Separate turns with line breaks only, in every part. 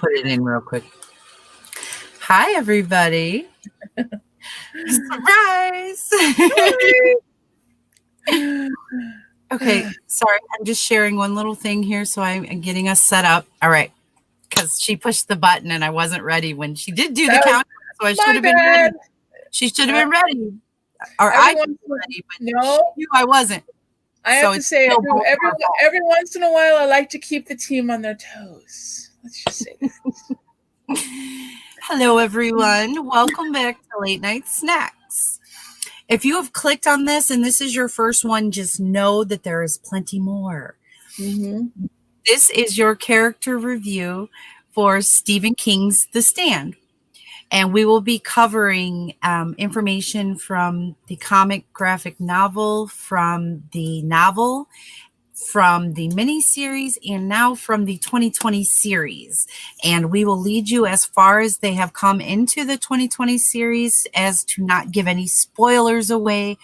put it in real quick. Hi, everybody. Surprise. Okay, sorry. I'm just sharing one little thing here, so I'm getting us set up. All right, because she pushed the button and I wasn't ready when she did do the count, so I should have been ready. She should have been ready. Or I should have been ready, but
no,
she knew I wasn't.
I have to say, every once in a while, I like to keep the team on their toes. Let's just say that.
Hello, everyone. Welcome back to Late Night Snacks. If you have clicked on this and this is your first one, just know that there is plenty more.
Mm-hmm.
This is your character review for Stephen King's The Stand. And we will be covering information from the comic graphic novel, from the novel, from the miniseries, and now from the 2020 series. And we will lead you as far as they have come into the 2020 series as to not give any spoilers away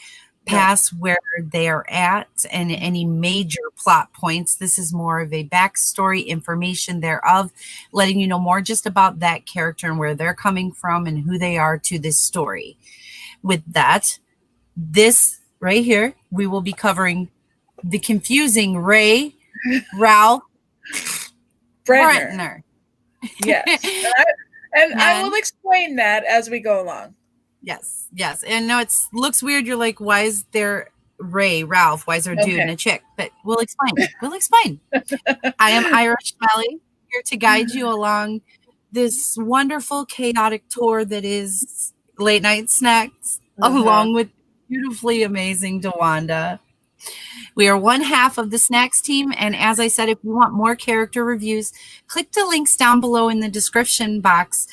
past where they are at and any major plot points. This is more of a backstory information thereof, letting you know more just about that character and where they're coming from and who they are to this story. With that, this right here, we will be covering the confusing Ray Ralph Brentner.
Yes. And I will explain that as we go along.
Yes, yes. And no, it looks weird. You're like, why is there Ralph? Why is there a dude and a chick? But we'll explain. We'll explain. I am Irish Melly, here to guide you along this wonderful, chaotic tour that is Late Night Snacks, along with beautifully amazing DeWanda. We are one half of the Snacks team, and as I said, if you want more character reviews, click the links down below in the description box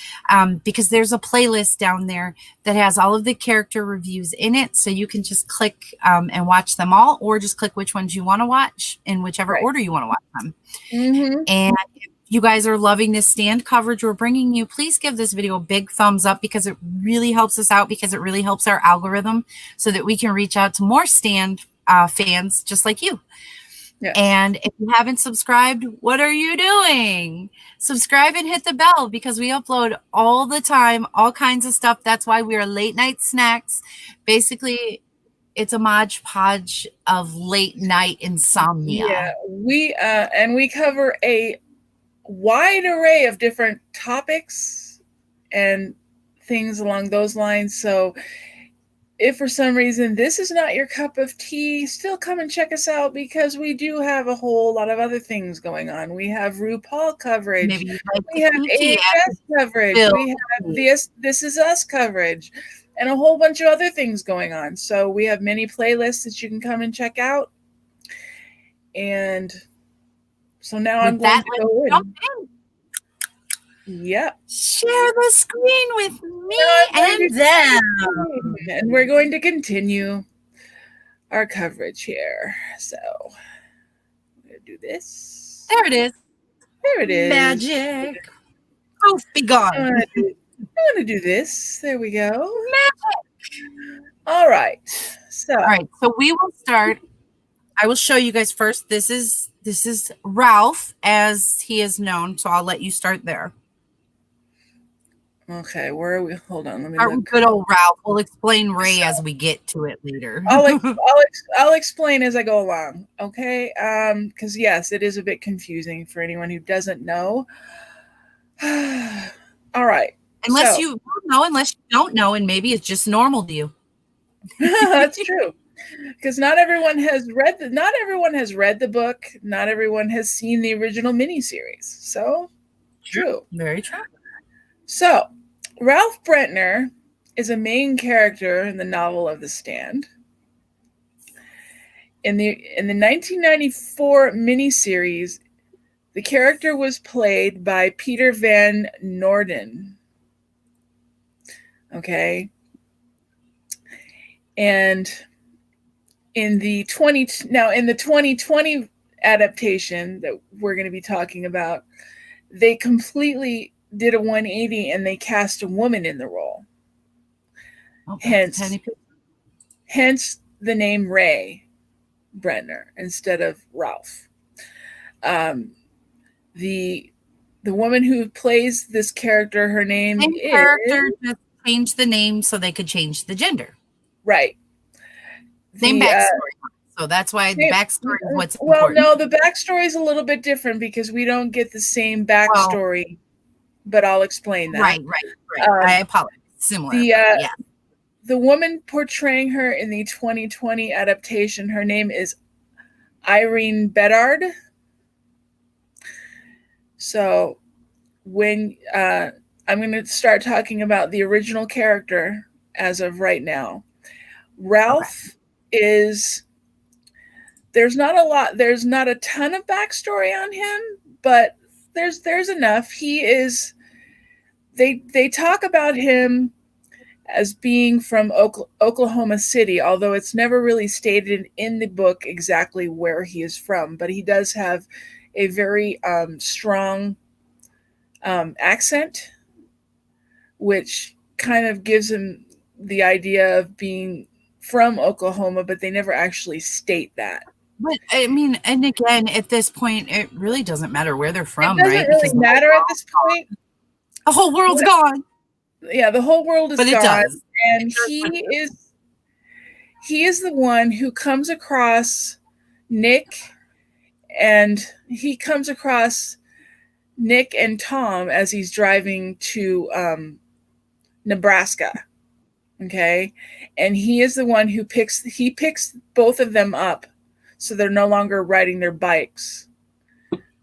because there's a playlist down there that has all of the character reviews in it, so you can just click and watch them all, or just click which ones you want to watch in whichever order you want to watch them.
Mm-hmm.
And if you guys are loving this Stand coverage we're bringing you, please give this video a big thumbs up because it really helps us out, because it really helps our algorithm so that we can reach out to more Stand fans just like you.
Yes.
And if you haven't subscribed, what are you doing? Subscribe and hit the bell because we upload all the time, all kinds of stuff. That's why we are Late Night Snacks. Basically, it's a modge podge of late night insomnia.
Yeah, we cover a wide array of different topics and things along those lines. So if for some reason this is not your cup of tea, still come and check us out because we do have a whole lot of other things going on. We have RuPaul coverage. We have AHS coverage. We have This Is Us coverage and a whole bunch of other things going on. So we have many playlists that you can come and check out. And so now I'm going to go in. Yep.
Share the screen with me and them.
And we're going to continue our coverage here. So I'm going to do this.
There it is.
There it is.
Magic. Oh, be gone.
I'm going to do this. There we go. Magic. All right.
So we will start. I will show you guys first. This is Ralph as he is known. So I'll let you start there.
Okay, where are we? Hold on, let me
look. Good old Ralph. We'll explain Ray as we get to it later.
I'll explain as I go along. Okay, because yes, it is a bit confusing for anyone who doesn't know. All right.
Unless you don't know, and maybe it's just normal to you.
That's true. Because not everyone has read the book. Not everyone has seen the original miniseries. So true.
Very true.
So, Ralph Brentner is a main character in the novel of The Stand. In the 1994 miniseries, the character was played by Peter Van Norden. Okay. And in the 2020 adaptation that we're going to be talking about, they completely did a 180 and they cast a woman in the role. Hence the name Ray Brentner instead of Ralph. The the woman who plays this character, her name
Same
is
character, just change the name so they could change the gender.
right.
Same
The
backstory. So that's why the backstory is what's
well,
important.
no, the backstory is a little bit different because we don't get the same
Well,
backstory, but I'll explain that.
right. I apologize. Similar,
The
but yeah.
the woman portraying her in the 2020 adaptation, her name is Irene Bedard. So when I'm going to start talking about the original character as of right now. Ralph is, there's not a ton of backstory on him, but there's enough. He is, they talk about him as being from Oklahoma City, although it's never really stated in the book exactly where he is from, but he does have a very strong accent, which kind of gives him the idea of being from Oklahoma, but they never actually state that.
But I mean, and again, at this point, it really doesn't matter where they're from,
It doesn't
right?
really
Because
matter at this point.
the whole world's gone.
Yeah, the whole world is
But it
gone,
does.
and he is the one who comes across Nick, and he comes across Nick and Tom as he's driving to Nebraska. Okay, and he is the one who picks both of them up, so they're no longer riding their bikes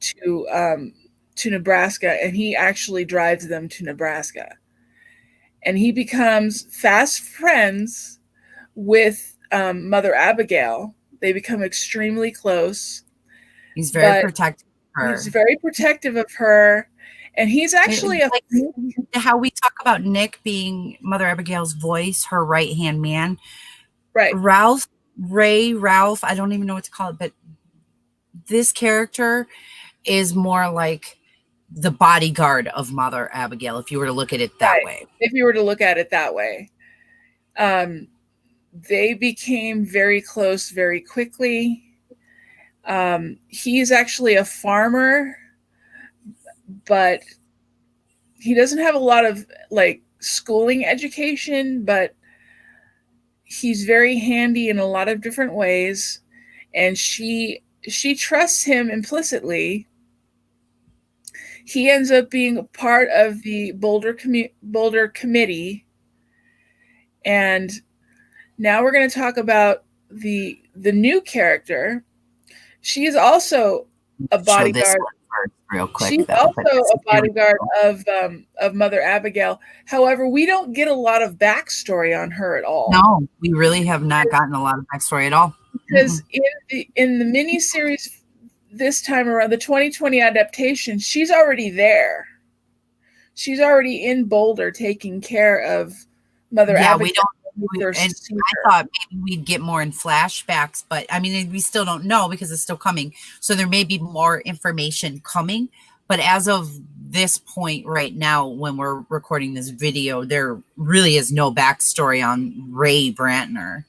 to Nebraska, and he actually drives them to Nebraska, and he becomes fast friends with Mother Abigail. They become extremely close.
He's very protective of her.
He's very protective of her, and he's actually
like how we talk about Nick being Mother Abigail's voice, her right-hand man.
Right.
Ralph, I don't even know what to call it, but this character is more like the bodyguard of Mother Abigail, if you were to look at it that way.
If you were to look at it that way. They became very close very quickly. He's actually a farmer, but he doesn't have a lot of like schooling education, but he's very handy in a lot of different ways, and she trusts him implicitly. He ends up being a part of the Boulder committee, and now we're going to talk about the new character. She is also a bodyguard.
Real quick,
she's also a bodyguard of Mother Abigail. However, we don't get a lot of backstory on her at all.
No, we really have not gotten a lot of backstory at all.
Because in the miniseries this time around, the 2020 adaptation, she's already there. She's already in Boulder taking care of Mother Abigail.
We don't. And I thought maybe we'd get more in flashbacks, but I mean, we still don't know because it's still coming. So there may be more information coming. But as of this point right now, when we're recording this video, there really is no backstory on Ray Brentner.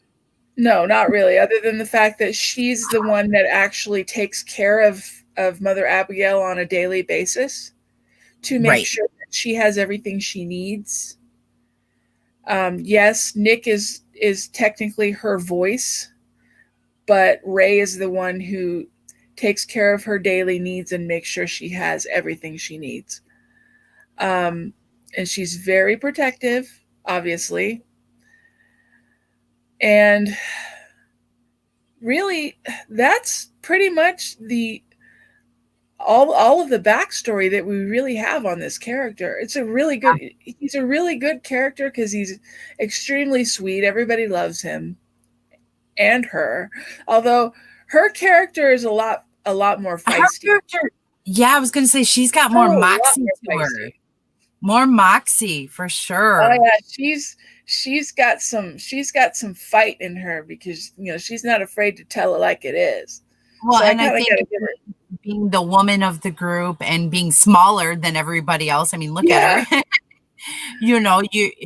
No, not really, other than the fact that she's the one that actually takes care of Mother Abigail on a daily basis to make sure that she has everything she needs. Yes, Nick is technically her voice, but Ray is the one who takes care of her daily needs and makes sure she has everything she needs. And she's very protective, obviously. And really, that's pretty much all of the backstory that we really have on this character. He's a really good character because he's extremely sweet. Everybody loves him and her. Although her character is a lot more feisty.
I was going to say she's got more moxie to her. More moxie for sure.
Oh yeah, she's got some fight in her because she's not afraid to tell it like it is.
Well, so and I think being the woman of the group and being smaller than everybody else. I mean, look at her.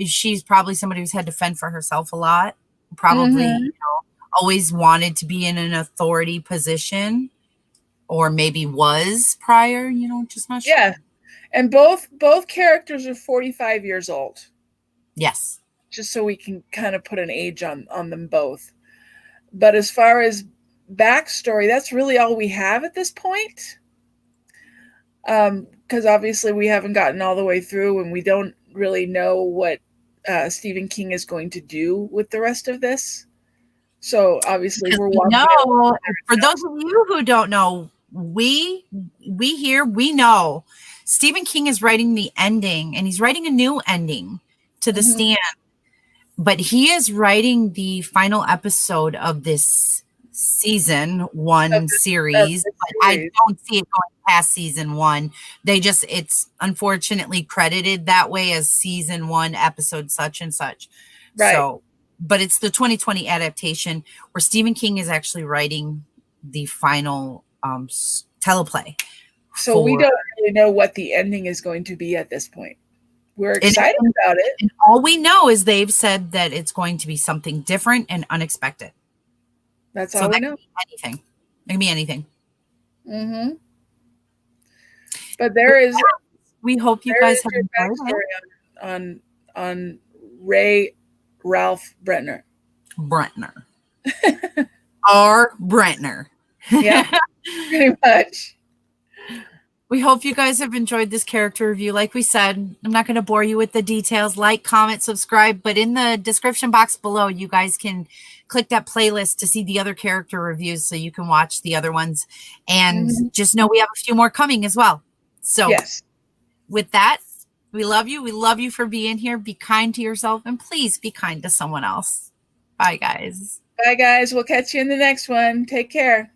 She's probably somebody who's had to fend for herself a lot. Probably, always wanted to be in an authority position, or maybe was prior. Just not sure.
Yeah, And both characters are 45 years old.
Yes.
Just so we can kind of put an age on them both. But as far as backstory, that's really all we have at this point. Because obviously we haven't gotten all the way through, and we don't really know what Stephen King is going to do with the rest of this. So obviously we're watching.
No, for those of you who don't know, we know Stephen King is writing the ending, and he's writing a new ending to The Stand, but he is writing the final episode of this season 1 series, but I don't see it going past season 1. It's unfortunately credited that way as season 1 episode such and such.
Right.
So, but it's the 2020 adaptation where Stephen King is actually writing the final teleplay.
So we don't really know what the ending is going to be at this point. We're excited about it.
And all we know is they've said that it's going to be something different and unexpected.
That's all we know.
Anything. It can be anything.
Mm-hmm. But there is.
We hope you guys have enjoyed
it. On Ray Ralph Brentner.
Brentner. R. Brentner.
Yeah, pretty much.
We hope you guys have enjoyed this character review. Like we said, I'm not going to bore you with the details. Like, comment, subscribe. But in the description box below, you guys can click that playlist to see the other character reviews so you can watch the other ones. And just know we have a few more coming as well. So
yes.
With that, we love you. We love you for being here. Be kind to yourself, and please be kind to someone else. Bye, guys.
Bye, guys. We'll catch you in the next one. Take care.